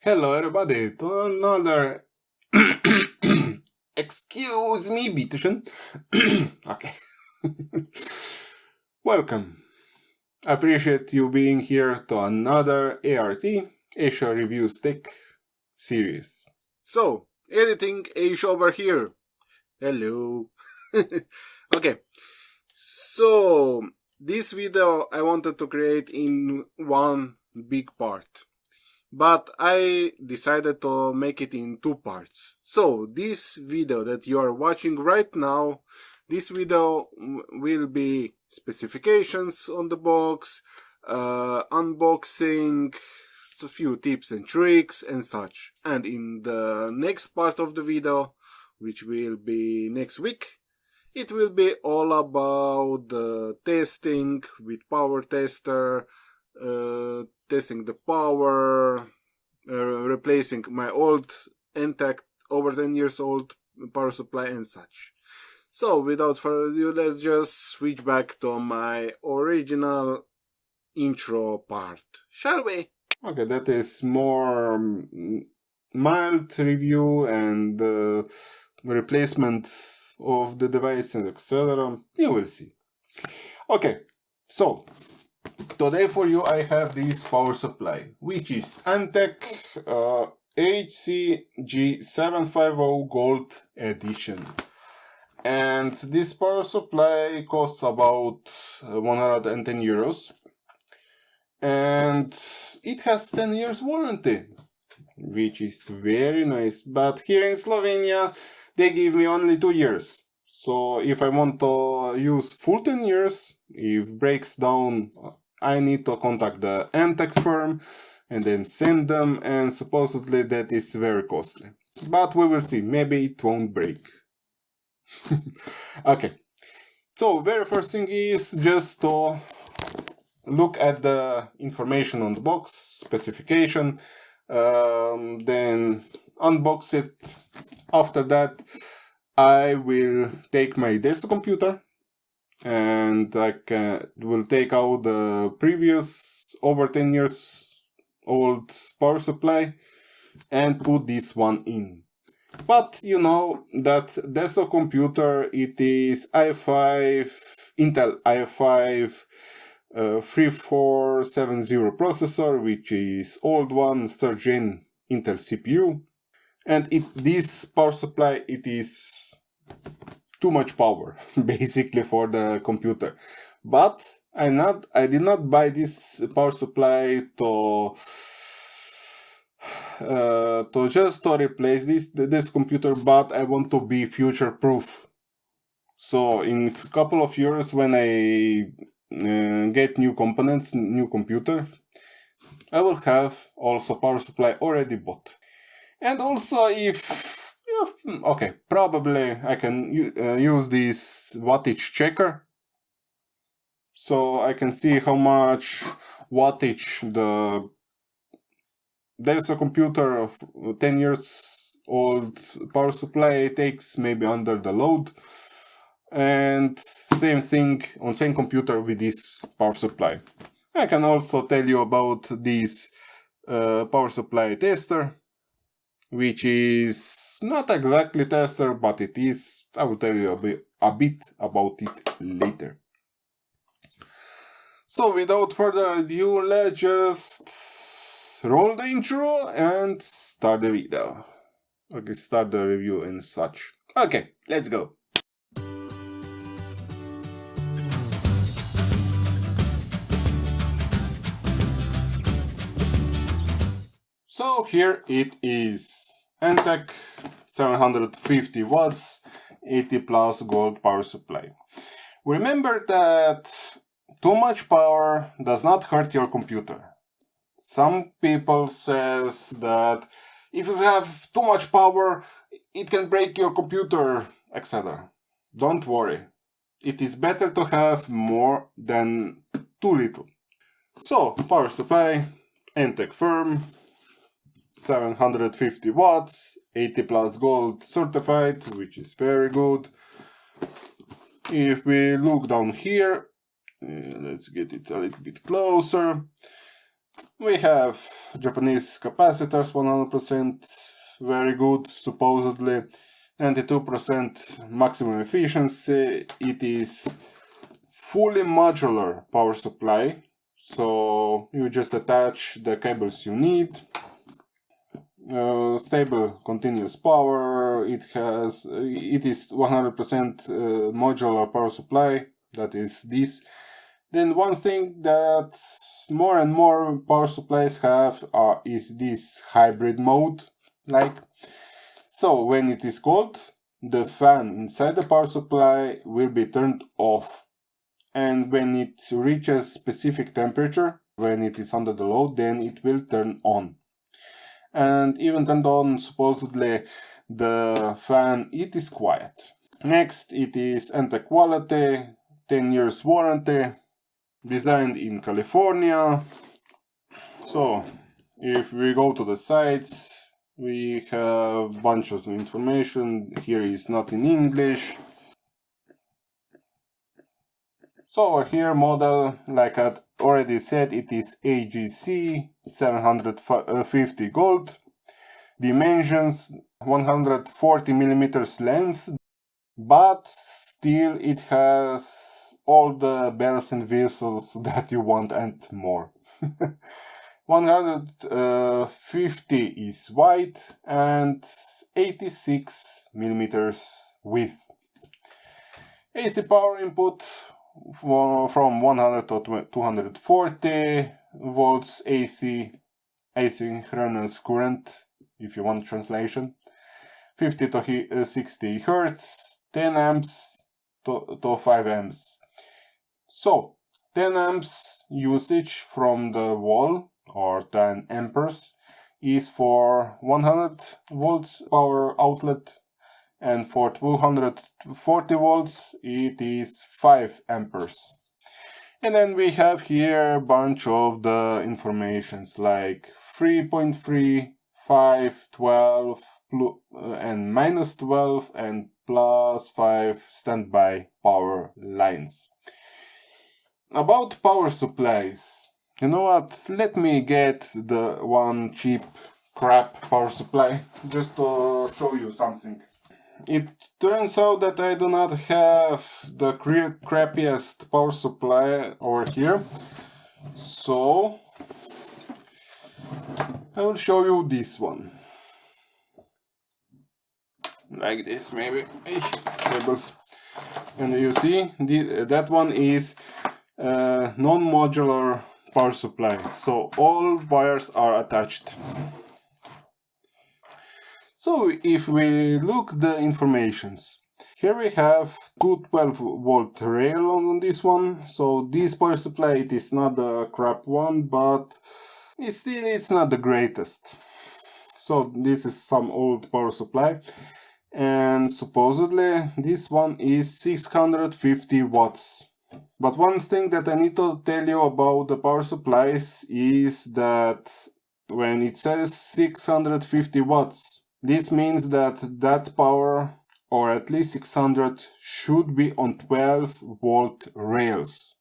Hello everybody to another excuse me, bitteschön. Okay. Welcome. I appreciate you being here to another ART, Asia Reviews Tech series. So, editing Asia over here. Hello. Okay. So, this video I wanted to create in one big part. But I decided to make it in two parts. So, this video that you are watching right now, this video will be specifications on the box, unboxing, a few tips and tricks and such. And in the next part of the video, which will be next week, it will be all about the testing with power tester, testing the power, replacing my old Antec over 10 years old power supply and such. So without further ado, let's just switch back to my original intro part, shall we? Okay, that is more mild review and replacements of the device and etc. You will see. Okay, so today for you I have this power supply, which is Antec HCG750 Gold edition. And this power supply costs about 110 euros. And it has 10 years warranty, which is very nice. But here in Slovenia, they give me only 2 years. So if I want to use full 10 years, if breaks down, I need to contact the Antec firm and then send them, and supposedly that is very costly. But we will see, maybe it won't break. Okay, so very first thing is just to look at the information on the box, specification, then unbox it. After that, I will take my desktop computer and I will take out the previous over 10 years old power supply and put this one in. But you know that desktop computer, it is Intel i5 3470 processor, which is old one, third gen Intel CPU, and this power supply, it is too much power basically for the computer. But I did not buy this power supply to just to replace this computer, but I want to be future proof. So in a couple of years, when I get new components, new computer, I will have also power supply already bought. And also if okay, probably I can use this wattage checker, so I can see how much wattage the desktop computer of 10 years old power supply takes, maybe under the load. And same thing on same computer with this power supply. I can also tell you about this power supply tester, which is not exactly tester, but it is. I will tell you a bit about it later. So without further ado, let's just roll the intro and start the video. Okay, start the review and such. Okay, let's go. So here it is, Antec 750 watts, 80 plus gold power supply. Remember that too much power does not hurt your computer. Some people says that if you have too much power, it can break your computer, etc. Don't worry. It is better to have more than too little. So, power supply, Antec firm, 750 watts, 80 plus gold certified, which is very good. If we look down here, let's get it a little bit closer. We have Japanese capacitors, 100%, very good, supposedly. 92% maximum efficiency. It is fully modular power supply, so you just attach the cables you need. Stable continuous power. It is 100% modular power supply. That is this. Then one thing that more and more power supplies have is this hybrid mode. So when it is cold, the fan inside the power supply will be turned off. And when it reaches specific temperature, when it is under the load, then it will turn on. And even turned on, supposedly the fan, it is quiet. Next, it is Antec quality, 10 years warranty, designed in California. So if we go to the sites, we have a bunch of information. Here is not in English. So over here, model, like I already said, it is HCG750 Gold. Dimensions 140 millimeters length, but still it has all the bells and whistles that you want and more. 150 is wide and 86 millimeters width. AC power input from 100 to 240 volts AC, asynchronous current, if you want translation, 50 to 60 hertz, 10 amps to 5 amps. So 10 amps usage from the wall, or 10 amperes, is for 100 volts power outlet, and for 240 volts it is 5 amperes. And then we have here a bunch of the informations like 3.3, 5, 12, and minus 12, and plus 5 standby power lines. About power supplies, you know what, let me get the one cheap crap power supply just to show you something. It turns out that I do not have the crappiest power supply over here, so I will show you this one. Like this, maybe. Cables. And you see, that one is non-modular power supply, so all wires are attached. So if we look the informations, here we have two 12-volt rail on this one. So this power supply, it is not the crap one, but it's not the greatest. So this is some old power supply, and supposedly this one is 650 watts. But one thing that I need to tell you about the power supplies is that when it says 650 watts, this means that that power, or at least 600, should be on 12-volt rails.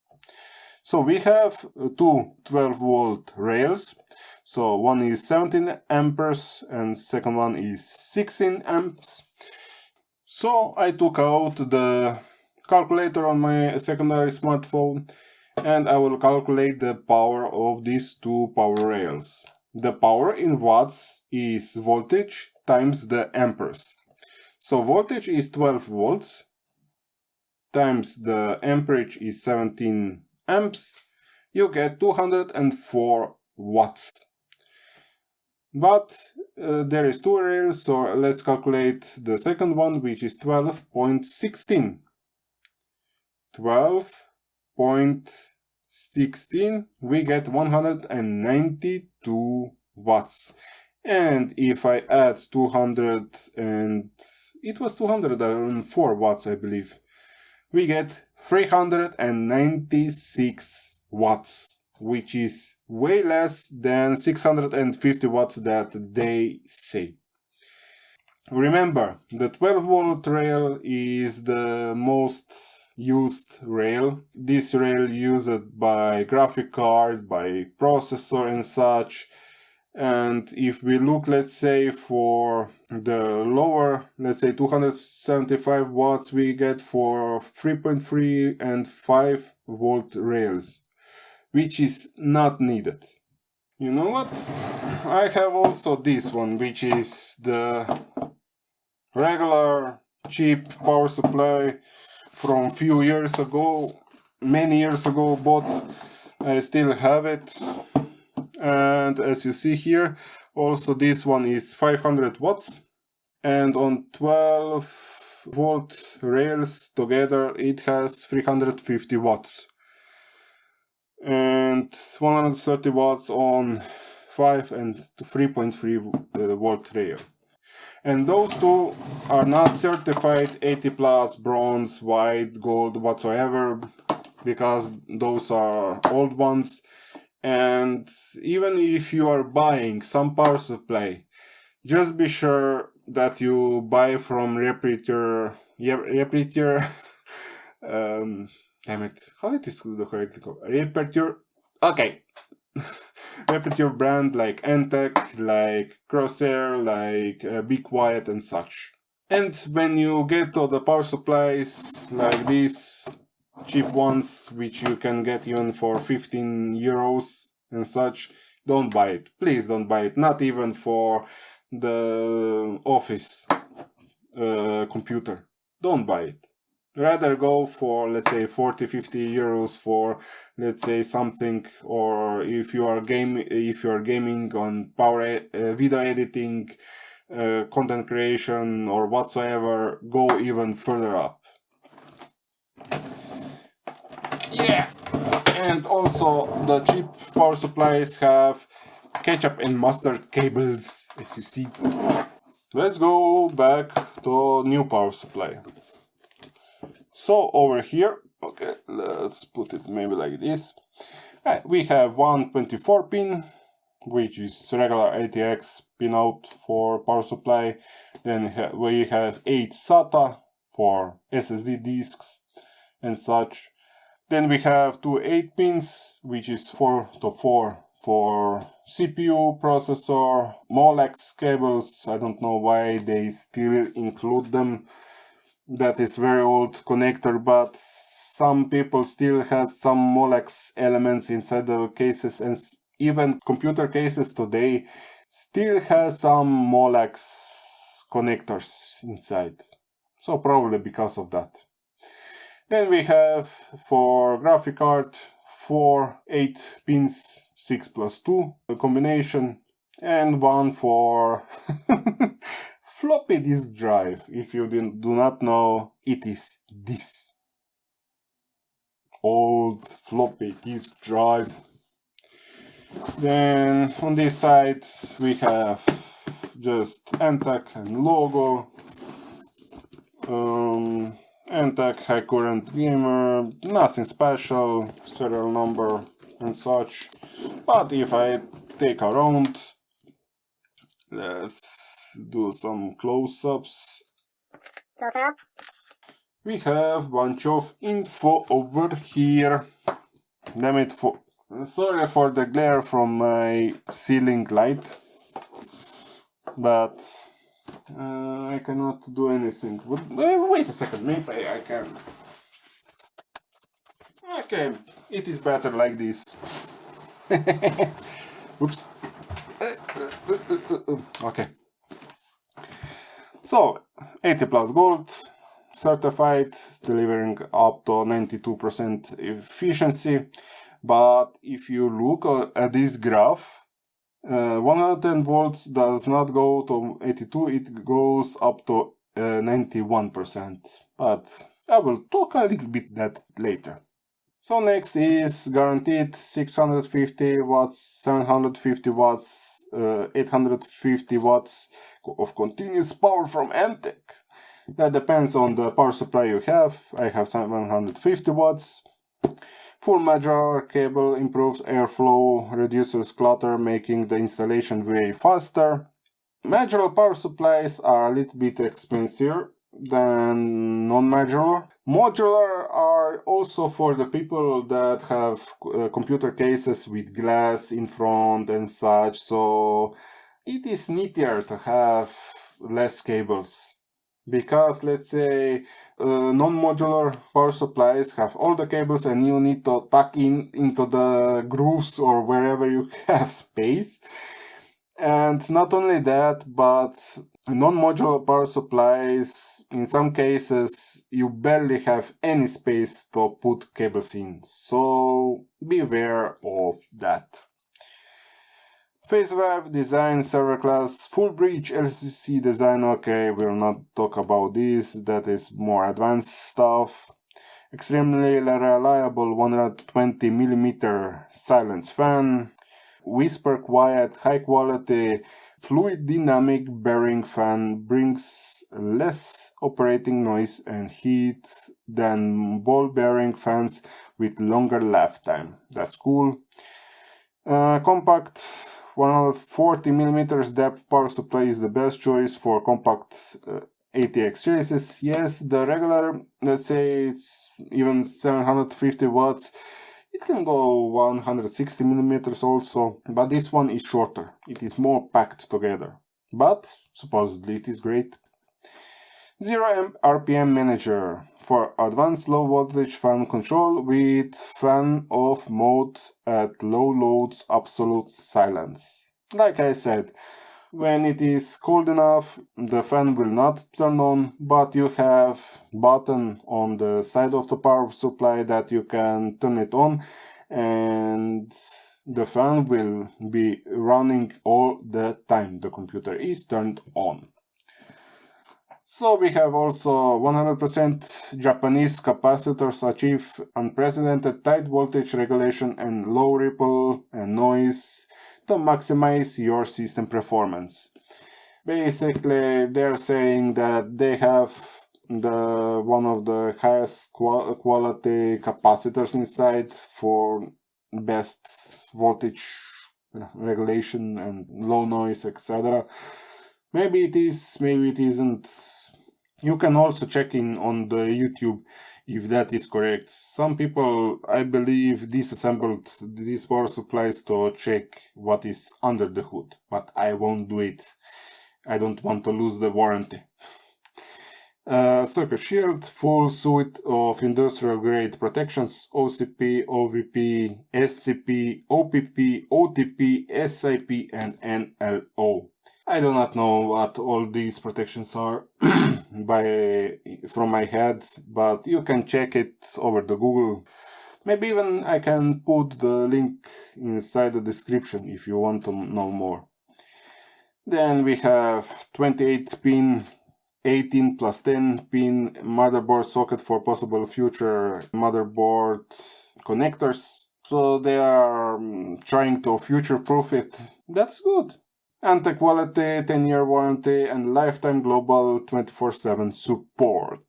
So we have two 12-volt rails. So one is 17 amperes and second one is 16 amps. So I took out the calculator on my secondary smartphone and I will calculate the power of these two power rails. The power in watts is voltage times the amperes. So voltage is 12 volts times the amperage is 17 amps. You get 204 watts. But there is two rails, so let's calculate the second one, which is 12.16. 12.16, we get 192 watts. And if I add 200, and it was 204 watts, I believe, we get 396 watts, which is way less than 650 watts that they say. Remember, the 12-volt rail is the most used rail. This rail used by graphic card, by processor and such. And if we look, let's say, for the lower, let's say 275 watts, we get for 3.3 and 5 volt rails, which is not needed. You know what? I have also this one, which is the regular cheap power supply from few years ago, many years ago, but I still have it. And as you see here, also this one is 500 watts, and on 12 volt rails together it has 350 watts and 130 watts on 5 and 3.3 volt rail. And those two are not certified 80 plus, bronze, white, gold, whatsoever, because those are old ones. And even if you are buying some power supply, just be sure that you buy from Repeater. Damn it, how it is the correctly called? Repeater. Okay. Repeater brand like Antec, like Crosshair, like Be Quiet and such. And when you get to the power supplies like these cheap ones, which you can get even for 15 euros and such, don't buy it. Please don't buy it. Not even for the office computer. Don't buy it. Rather go for, let's say, 40-50 euros for, let's say, something, or if you are gaming on power video editing, content creation or whatsoever, go even further up. Yeah, and also the cheap power supplies have ketchup and mustard cables, as you see. Let's go back to new power supply. So over here, okay, let's put it maybe like this. We have one 24 pin, which is regular ATX pinout for power supply. Then we have 8 SATA for SSD disks and such. Then we have two 8 pins, which is 4-4 for CPU, processor, Molex cables. I don't know why they still include them. That is very old connector, but some people still have some Molex elements inside the cases, and even computer cases today still has some Molex connectors inside. So probably because of that. Then we have for graphic card 4 8 pins, 6+2 combination, and one for floppy disk drive. If you do not know, it is this old floppy disk drive. Then on this side we have just Antec and logo, Antec high current gamer, nothing special, serial number and such. But if I take around, let's do some close-ups. Close up. We have bunch of info over here. Damn it, sorry for the glare from my ceiling light, but I cannot do anything. Wait a second, maybe I can. Okay, it is better like this. Oops. Okay. So, 80 plus gold, certified, delivering up to 92% efficiency. But if you look at this graph, 110 volts does not go to 82, it goes up to 91%. But I will talk a little bit that later. So next is guaranteed 650 watts, 750 watts, 850 watts of continuous power from Antec. That depends on the power supply you have. I have 750 watts. Full major cable improves airflow, reduces clutter, making the installation way faster. Major power supplies are a little bit expensive, than non-modular. Modular are also for the people that have computer cases with glass in front and such, so it is neater to have less cables. Because, let's say, non-modular power supplies have all the cables and you need to tuck into the grooves or wherever you have space. And not only that, but non-modular power supplies, in some cases, you barely have any space to put cables in. So beware of that. Phase Wave design, server class, full bridge LCC design. Okay, we'll not talk about this, that is more advanced stuff. Extremely reliable 120mm silence fan. Whisper quiet, high quality, fluid dynamic bearing fan brings less operating noise and heat than ball bearing fans with longer lifetime. That's cool. Compact 140mm depth power supply is the best choice for compact ATX chases. Yes, the regular, let's say it's even 750 watts, it can go 160mm also, but this one is shorter. It is more packed together, but supposedly it is great. 0 RPM manager for advanced low voltage fan control with fan off mode at low loads, absolute silence. Like I said, when it is cold enough, the fan will not turn on, but you have button on the side of the power supply that you can turn it on, and the fan will be running all the time. The computer is turned on. So we have also 100% Japanese capacitors achieve unprecedented tight voltage regulation and low ripple and noise to maximize your system performance. Basically, they're saying that they have one of the highest quality capacitors inside for best voltage regulation and low noise, etc. Maybe it is, maybe it isn't. You can also check in on the YouTube if that is correct. Some people, I believe, disassembled these power supplies to check what is under the hood, but I won't do it. I don't want to lose the warranty. Circuit shield, full suite of industrial grade protections, OCP, OVP, SCP, OPP, OTP, SIP, and NLO. I do not know what all these protections are from my head, but you can check it over the Google. Maybe even I can put the link inside the description if you want to know more. Then we have 28-pin, 18 plus 10-pin motherboard socket for possible future motherboard connectors. So they are trying to future-proof it. That's good. Antec quality, 10-year warranty, and lifetime global 24/7 support.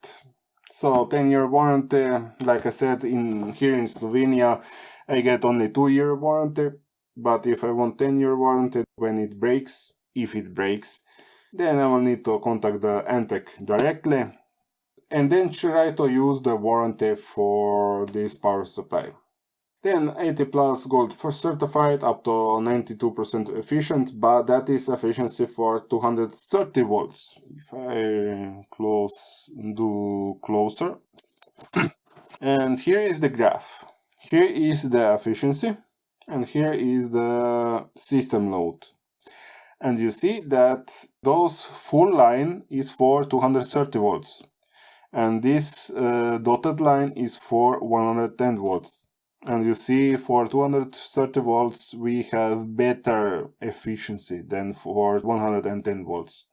So 10-year warranty, like I said, here in Slovenia, I get only 2-year warranty. But if I want 10-year warranty, when it breaks, if it breaks, then I will need to contact the Antec directly and then try to use the warranty for this power supply. Then 80 plus gold for certified, up to 92% efficient, but that is efficiency for 230 volts. If I do closer, and here is the graph. Here is the efficiency, and here is the system load. And you see that those full line is for 230 volts, and this dotted line is for 110 volts. And you see for 230 volts we have better efficiency than for 110 volts.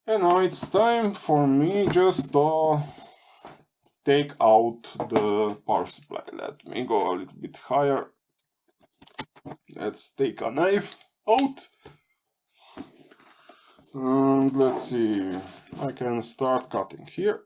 And now it's time for me just to take out the power supply. Let me go a little bit higher. Let's take a knife out. And let's see, I can start cutting here.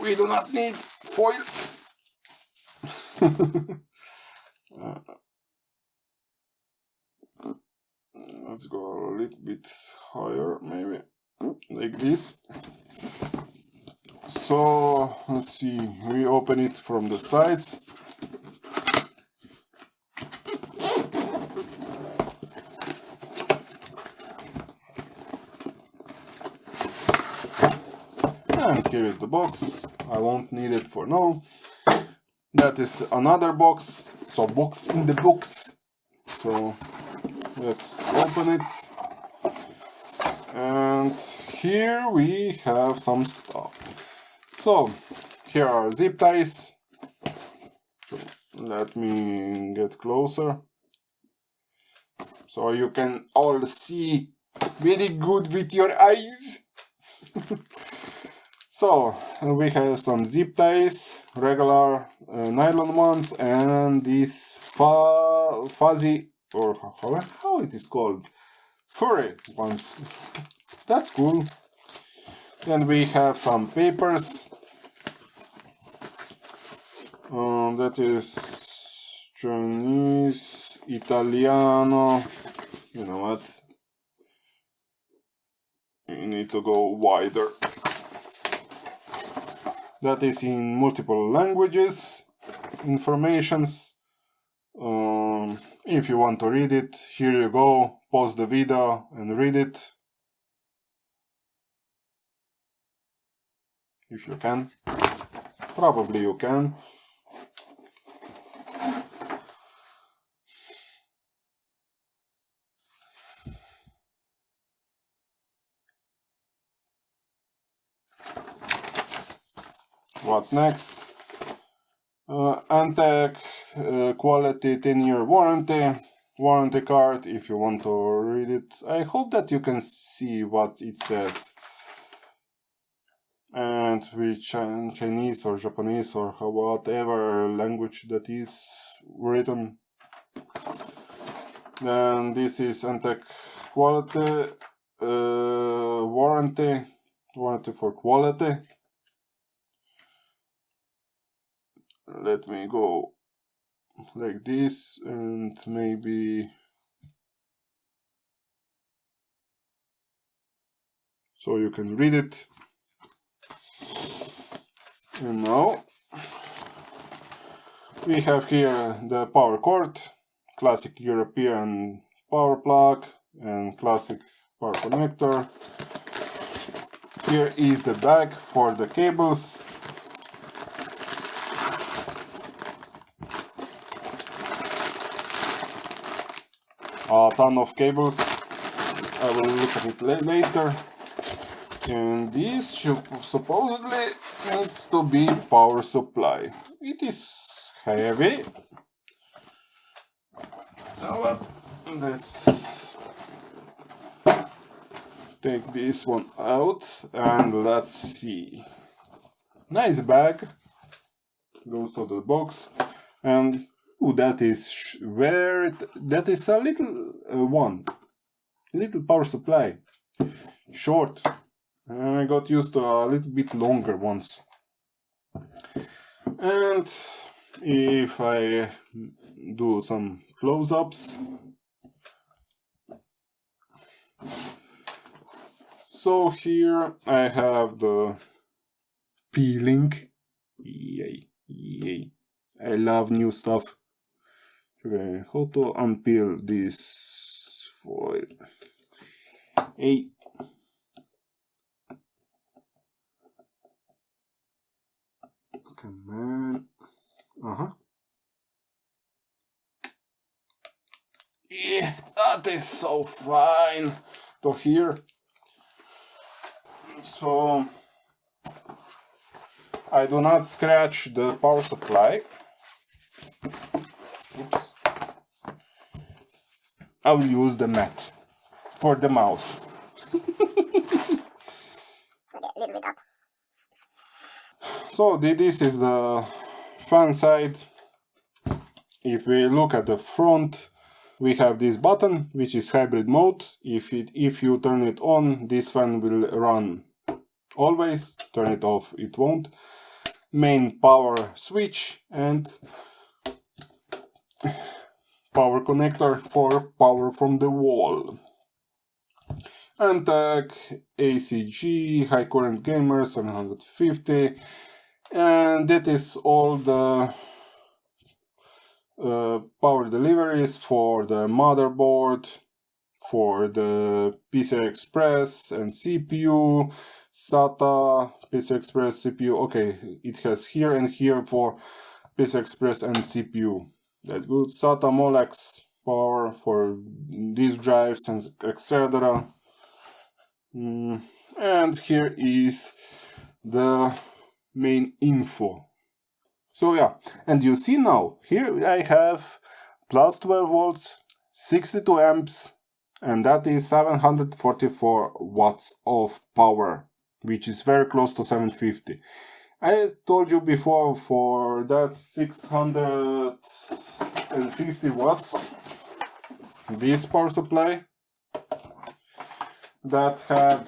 We do not need foil. Let's go a little bit higher, maybe like this. So let's see, we open it from the sides. And here is the box. I won't need it for now. That is another box. So box in the box. So let's open it. And here we have some stuff. So here are zip ties. Let me get closer so you can all see very good with your eyes. So we have some zip ties, regular nylon ones, and these fuzzy, or how it is called, furry ones. That's cool. Then we have some papers. That is Chinese, Italiano. You know what? You need to go wider. That is in multiple languages, informations. If you want to read it, here you go, pause the video and read it. If you can. Probably you can. What's next? Antec quality 10-year warranty card, if you want to read it. I hope that you can see what it says. And with Chinese or Japanese or whatever language that is written. Then this is Antec quality warranty for quality. Let me go like this and maybe so you can read it. And now we have here the power cord, classic European power plug and classic power connector. Here is the bag for the cables. A ton of cables. I will look at it later. And this supposedly needs to be power supply. It is heavy. Let's take this one out and let's see. Nice bag. Goes to the box. And ooh, that is that is a little little power supply, short. I got used to a little bit longer ones. And if I do some close-ups, so here I have the peeling. Yay! I love new stuff. Okay, how to unpeel this foil? Hey. Come on. Yeah, that is so fine to hear. So I do not scratch the power supply. Oops. I will use the mat for the mouse. So this is the fan side. If we look at the front, we have this button, which is hybrid mode. If you turn it on, this fan will run always. Turn it off, it won't. main power switch and power connector for power from the wall. Antec HCG High Current Gamer 750, and that is all the power deliveries for the motherboard, for the PCI Express and CPU, SATA, PCI Express, CPU. Okay, it has here and here for PCI Express and CPU. That good. SATA Molex power for these drives and etc. And here is the main info. So yeah, and you see now, here I have plus 12 volts, 62 amps, and that is 744 watts of power, which is very close to 750. I told you before, for that 650 watts, this power supply, that had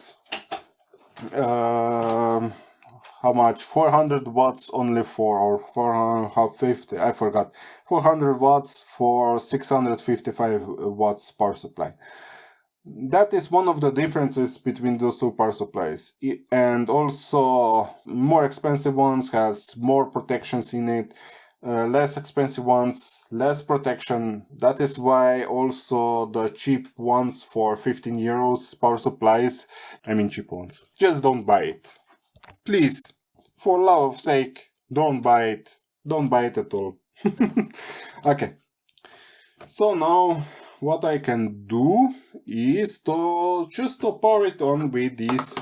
how much? 400 watts only for, or 450, I forgot. 400 watts for 655 watts power supply. That is one of the differences between those two power supplies. And also, more expensive ones has more protections in it. Less expensive ones, less protection. That is why also the cheap ones for 15 euros power supplies, I mean cheap ones, just don't buy it. Please, for love of sake, don't buy it. Don't buy it at all. Okay. So now, what I can do is to just to power it on with this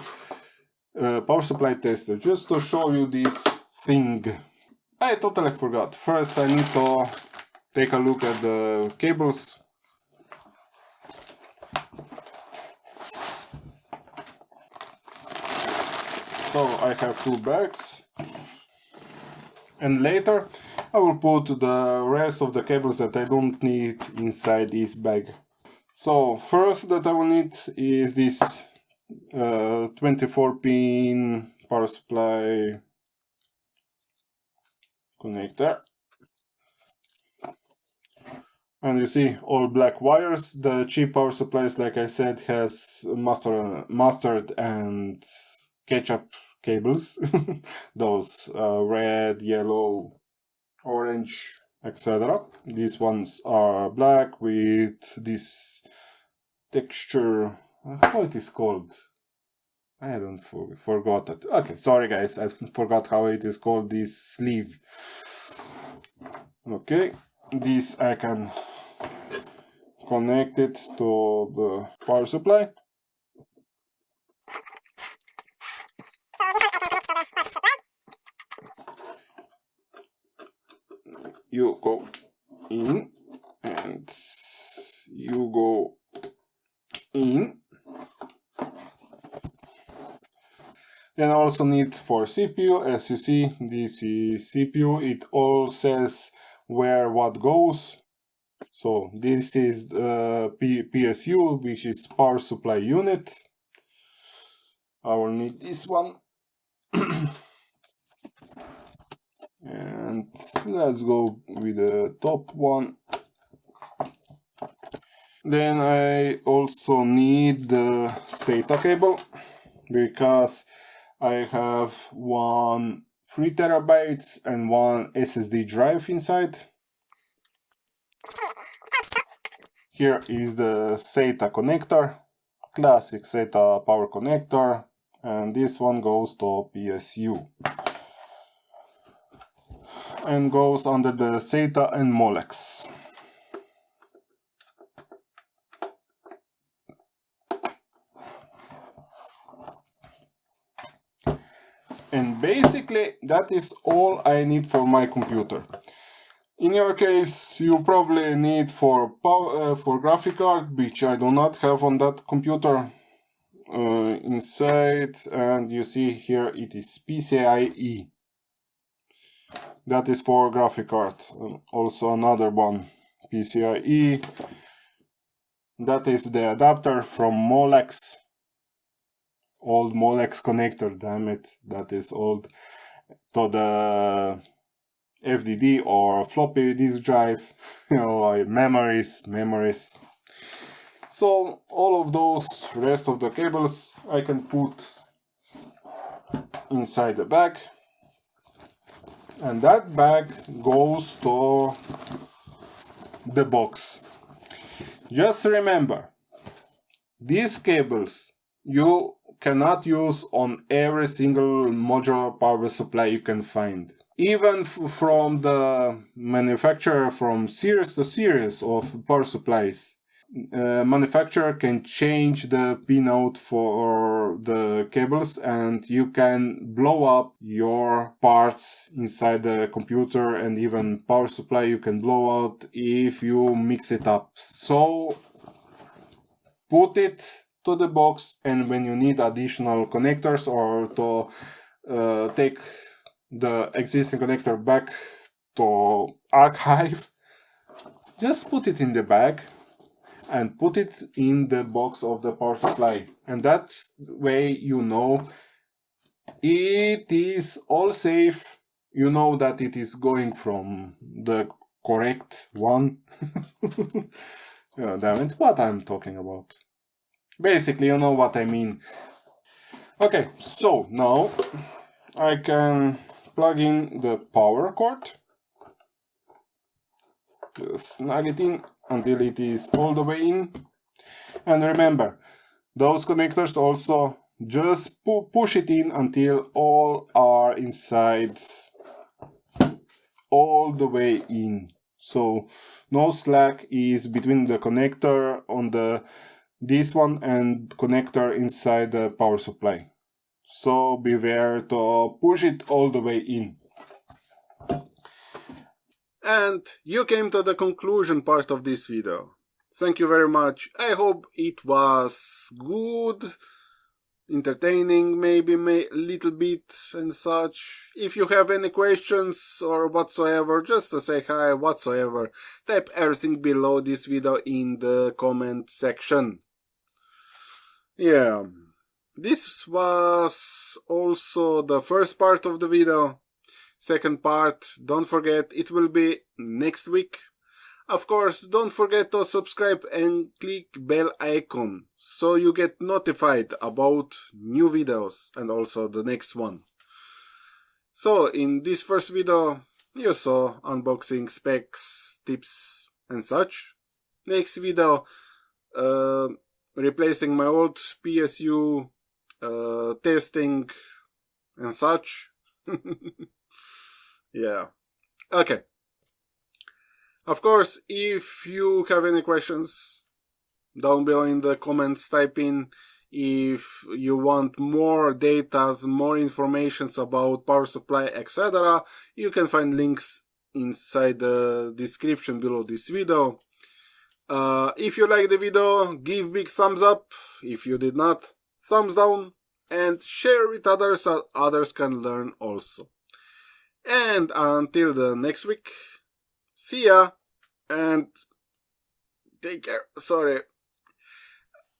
power supply tester, just to show you this thing. I totally forgot. First I need to take a look at the cables. So I have two bags, and later I will put the rest of the cables that I don't need inside this bag. So first that I will need is this 24-pin power supply connector. And you see all black wires. The cheap power supplies, like I said, has mustard and ketchup cables. Those red, yellow, orange, etc. These ones are black with this texture. How it is called? I don't forgot it. Okay, sorry guys, I forgot how it is called, this sleeve. Okay, this I can connect it to the power supply. You go in and you go in. Then I also need for CPU, as you see, this is CPU, it all says where what goes. So this is the PSU, which is power supply unit. I will need this one. And let's go with the top one. Then I also need the SATA cable, because I have one 3 terabytes and one SSD drive inside. Here is the SATA connector, classic SATA power connector, and this one goes to PSU and goes under the SATA and Molex. And basically that is all I need for my computer. In your case, you probably need for graphic card, which I do not have on that computer. Inside, and you see here it is PCIe. That is for graphic card. Also another one, PCIe. That is the adapter from Molex. Old Molex connector, damn it, that is old. to the FDD or floppy disk drive, memories. So all of those rest of the cables I can put inside the bag, and that bag goes to the box. Just remember, these cables you cannot use on every single modular power supply you can find. Even from the manufacturer, from series to series of power supplies, manufacturer can change the pinout for the cables, and you can blow up your parts inside the computer, and even power supply you can blow out if you mix it up. So put it to the box, and when you need additional connectors or to take the existing connector back to archive, just put it in the bag and put it in the box of the power supply, and that way you know it is all safe. You know that it is going from the correct one. Damn it, what I'm talking about. Basically, you know what I mean. Okay, so now I can plug in the power cord. Just snag it in until it is all the way in. And remember, those connectors also just push it in until all are inside, all the way in. So no slack is between the connector on this one and connector inside the power supply. So beware to push it all the way in. And you came to the conclusion part of this video. Thank you very much. I hope it was good, entertaining, maybe a little bit and such. If you have any questions or whatsoever, just to say hi whatsoever, type everything below this video in the comment section. Yeah, this was also the first part of the video. Second part, don't forget, it will be next week. Of course, don't forget to subscribe and click bell icon so you get notified about new videos and also the next one. So in this first video, you saw unboxing, specs, tips and such. Next video, replacing my old PSU, testing and such. Yeah. Okay. Of course, if you have any questions, down below in the comments, type in. If you want more data, more information about power supply, etc., you can find links inside the description below this video. If you like the video, give big thumbs up. If you did not, thumbs down, and share with others so others can learn also. And until the next week, see ya, and take care. Sorry,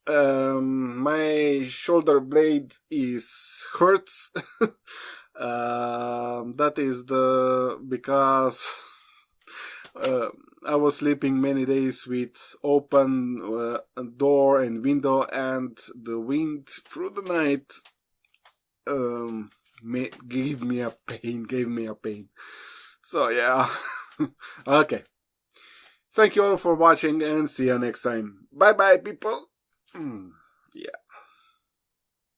my shoulder blade hurts. That is because I was sleeping many days with open door and window, and the wind through the night gave me a pain. So yeah. Okay. Thank you all for watching, and see you next time. Bye bye, people. Yeah.